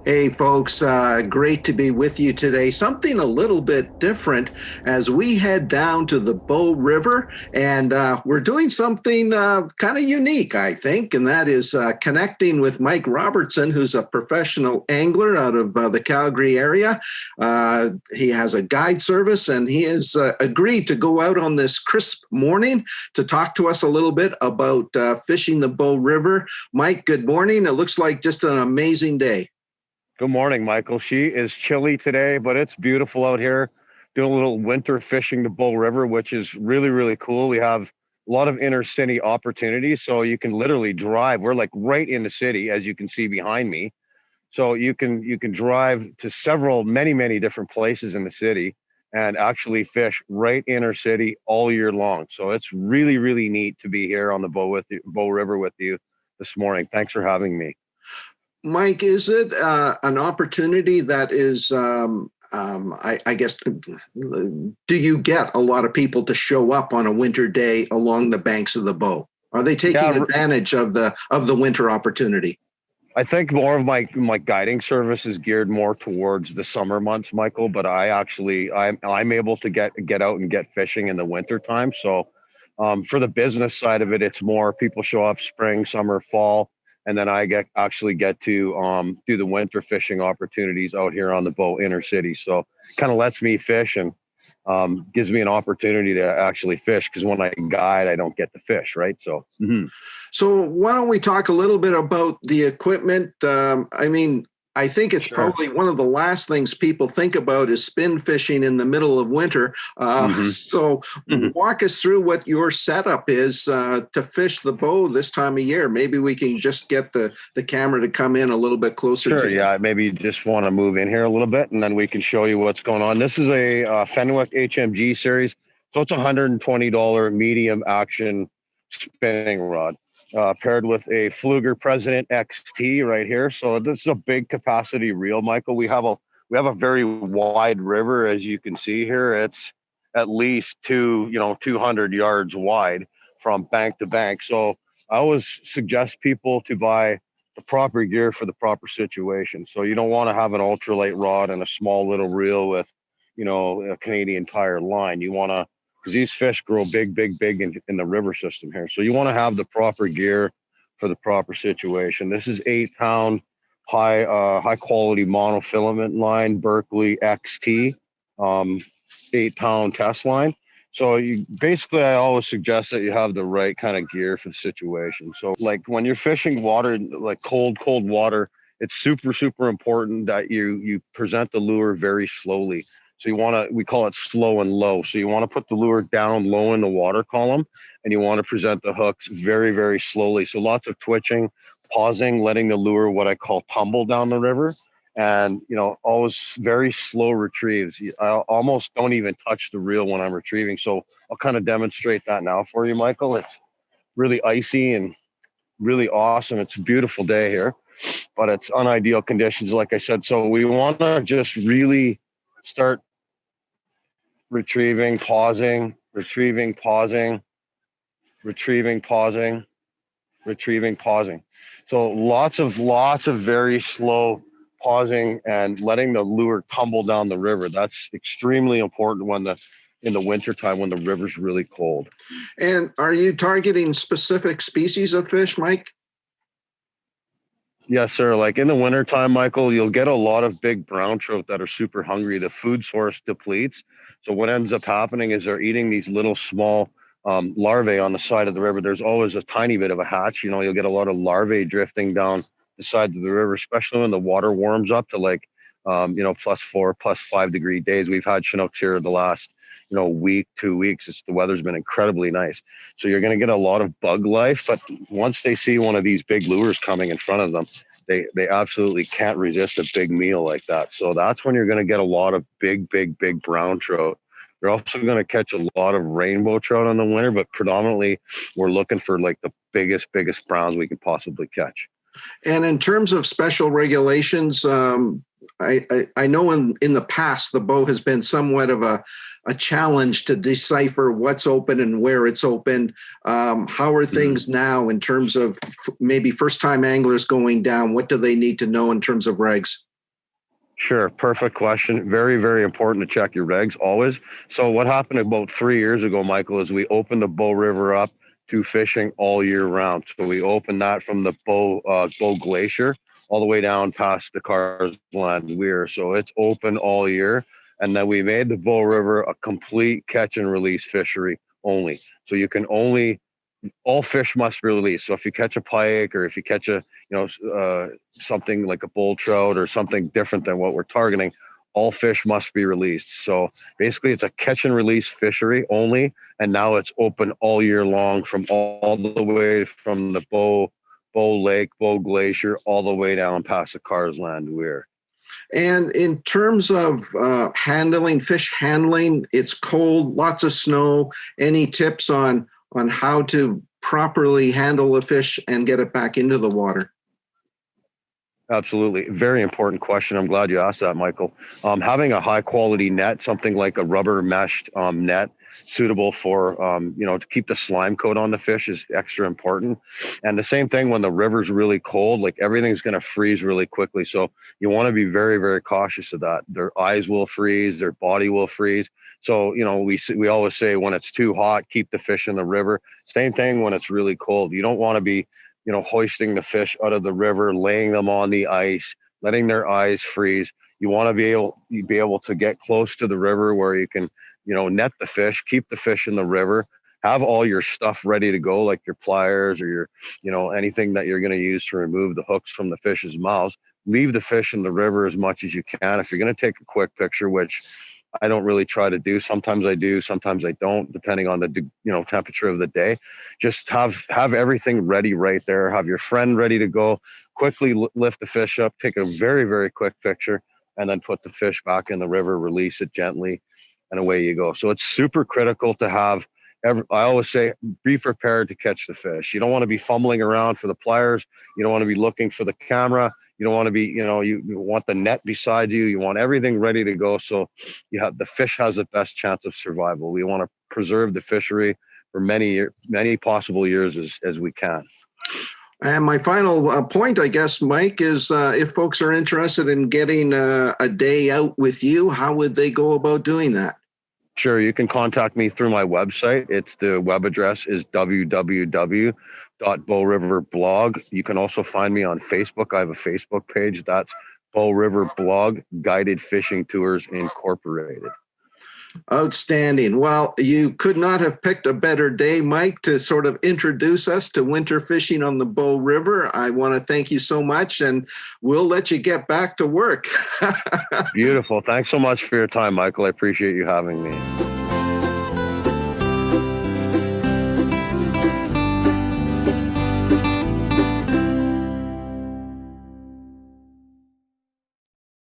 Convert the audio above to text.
Hey, folks, great to be with you today. Something a little bit different as we head down to the Bow River, and we're doing something kind of unique, I think, and that is connecting with Mike Robertson, who's a professional angler out of the Calgary area. He has a guide service, and he has agreed to go out on this crisp morning to talk to us a little bit about fishing the Bow River. Mike, good morning. It looks like just an amazing day. Good morning, Michael. She is chilly today, but it's beautiful out here. Doing a little winter fishing the Bull River, which is really, really cool. We have a lot of inner city opportunities, so you can literally drive. We're like right in the city, as you can see behind me. So you can drive to several, many different places in the city and actually fish right inner city all year long. So it's really, really neat to be here on the Bow River with you this morning. Thanks for having me. Mike, is it an opportunity that is, I guess, do you get a lot of people to show up on a winter day along the banks of the Bow? Are they taking Yeah, advantage of the winter opportunity? I think more of my guiding service is geared more towards the summer months, Michael. But I'm able to get out and get fishing in the winter time. So for the business side of it, it's more people show up spring, summer, fall, and then I get to do the winter fishing opportunities out here on the Bow Inner City. So kind of lets me fish and gives me an opportunity to actually fish because when I guide, I don't get to fish, right? So. So why don't we talk a little bit about the equipment? I think it's Sure. probably one of the last things people think about is spin fishing in the middle of winter. hmm So walk us through what your setup is to fish the Bow this time of year. Maybe we can just get the camera to come in a little bit closer Sure. to you. Yeah. Maybe you just want to move in here a little bit, and then we can show you what's going on. This is a Fenwick HMG series, so it's a $120 medium action spinning rod, paired with a Fluger President XT right here. So this is a big capacity reel, Michael. We have a very wide river, as you can see here. It's at least 200 yards wide from bank to bank. So I always suggest people to buy the proper gear for the proper situation. So you don't want to have an ultralight rod and a small little reel with, a Canadian Tire line. You want to, because these fish grow big in the river system here. So you want to have the proper gear for the proper situation. This is 8 pound high quality monofilament line, Berkeley XT, 8 pound test line. So I always suggest that you have the right kind of gear for the situation. So like when you're fishing water, like cold water, it's super important that you present the lure very slowly. So we call it slow and low. So you want to put the lure down low in the water column, and you want to present the hooks very slowly. So lots of twitching, pausing, letting the lure, what I call tumble down the river, and always very slow retrieves. I almost don't even touch the reel when I'm retrieving. So I'll kind of demonstrate that now for you, Michael. It's really icy and really awesome. It's a beautiful day here, but it's unideal conditions, like I said. So we want to just really start retrieving, pausing, retrieving, pausing, retrieving, pausing, retrieving, pausing. So lots of very slow pausing and letting the lure tumble down the river. That's extremely important in the wintertime when the river's really cold. And are you targeting specific species of fish, Mike? Yes, sir. Like in the wintertime, Michael, you'll get a lot of big brown trout that are super hungry. The food source depletes. So what ends up happening is they're eating these little small larvae on the side of the river. There's always a tiny bit of a hatch. You'll get a lot of larvae drifting down the side of the river, especially when the water warms up to like, +4, +5 degree days. We've had Chinooks here the last, week, 2 weeks. The weather's been incredibly nice. So you're going to get a lot of bug life. But once they see one of these big lures coming in front of them, they absolutely can't resist a big meal like that. So that's when you're going to get a lot of big brown trout. You're also going to catch a lot of rainbow trout in the winter, but predominantly we're looking for like the biggest browns we can possibly catch. And in terms of special regulations, I know in the past the Bow has been somewhat of a challenge to decipher what's open and where it's open. How are things now in terms of maybe first time anglers going down? What do they need to know in terms of regs? Sure. Perfect question. Very, very important to check your regs always. So what happened about 3 years ago, Michael, is we opened the Bow River up to fishing all year round. So we opened that from the Bow Glacier all the way down past the Cars Land Weir. So it's open all year. And then we made the Bow River a complete catch and release fishery only. So you can only all fish must be released. So if you catch a pike or if you catch a, something like a bull trout or something different than what we're targeting, all fish must be released. So basically it's a catch and release fishery only. And now it's open all year long from all the way from the Bow Lake, Bow Glacier, all the way down past the Cars Land Weir. And in terms of fish handling, it's cold, lots of snow. Any tips on how to properly handle a fish and get it back into the water? Absolutely. Very important question. I'm glad you asked that, Michael. Having a high quality net, something like a rubber meshed net, suitable for, to keep the slime coat on the fish is extra important. And the same thing when the river's really cold, like everything's going to freeze really quickly. So you want to be very, very cautious of that. Their eyes will freeze, their body will freeze. So, we always say when it's too hot, keep the fish in the river. Same thing when it's really cold. You don't want to be hoisting the fish out of the river, laying them on the ice, letting their eyes freeze. You want to be able to get close to the river where you can, net the fish, keep the fish in the river, have all your stuff ready to go, like your pliers or your, anything that you're going to use to remove the hooks from the fish's mouths. Leave the fish in the river as much as you can. If you're going to take a quick picture, which I don't really try to do. Sometimes I do, sometimes I don't, depending on the temperature of the day. Just have everything ready right there. Have your friend ready to go. Quickly lift the fish up, take a very, very quick picture, and then put the fish back in the river, release it gently, and away you go. So it's super critical to have. I always say, be prepared to catch the fish. You don't want to be fumbling around for the pliers. You don't want to be looking for the camera. You don't want to be, you want the net beside you. You want everything ready to go. So the fish has the best chance of survival. We want to preserve the fishery for many possible years as we can. And my final point, I guess, Mike, is if folks are interested in getting a day out with you, how would they go about doing that? Sure, you can contact me through my website. The web address is www.bowriverblog. You can also find me on Facebook. I have a Facebook page. That's Bow River Blog Guided Fishing Tours Incorporated. Outstanding. Well, you could not have picked a better day, Mike, to sort of introduce us to winter fishing on the Bow River. I want to thank you so much, and we'll let you get back to work. Beautiful. Thanks so much for your time, Michael. I appreciate you having me.